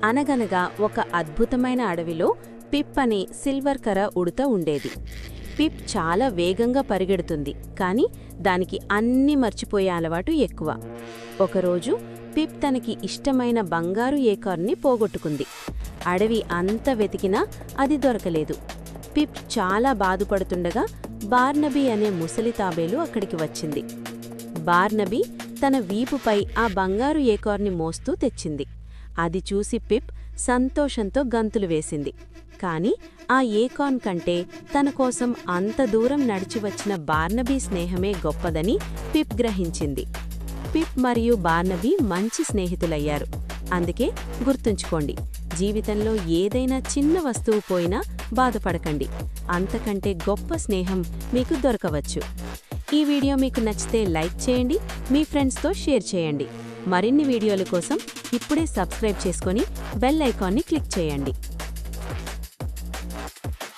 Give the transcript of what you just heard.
అనగనగా ఒక అద్భుతమైన అడవిలో పిప్ అనే సిల్వర్ కర ఉడుత ఉండేది. పిప్ చాలా వేగంగా పరిగెడుతుంది, కాని దానికి అన్నీ మర్చిపోయే అలవాటు ఎక్కువ. ఒకరోజు పిప్ తనకి ఇష్టమైన బంగారు ఏకార్ని పోగొట్టుకుంది. అడవి అంత వెతికినా అది దొరకలేదు. పిప్ చాలా బాధపడుతుండగా బార్నబీ అనే ముసలి తాబేలు అక్కడికి వచ్చింది. బార్నబీ తన వీపుపై ఆ బంగారు ఏకార్ని మోస్తూ తెచ్చింది. అది చూసి పిప్ సంతోషంతో గంతులు వేసింది. కాని ఆ ఏకార్న్ కంటే తన కోసం అంత దూరం నడిచి వచ్చిన బార్నబీ స్నేహమే గొప్పదని పిప్ గ్రహించింది. పిప్ మరియు బార్నబీ మంచి స్నేహితులయ్యారు. అందుకే గుర్తుంచుకోండి, జీవితంలో ఏదైనా చిన్న వస్తువు పోయినా బాధపడకండి. అంతకంటే గొప్ప స్నేహం మీకు దొరకవచ్చు. ఈ వీడియో మీకు నచ్చితే లైక్ చేయండి, మీ ఫ్రెండ్స్తో షేర్ చేయండి. మరిన్ని వీడియోల కోసం ఇప్పుడే సబ్స్క్రైబ్ చేసుకొని బెల్ ఐకాన్ని క్లిక్ చేయండి.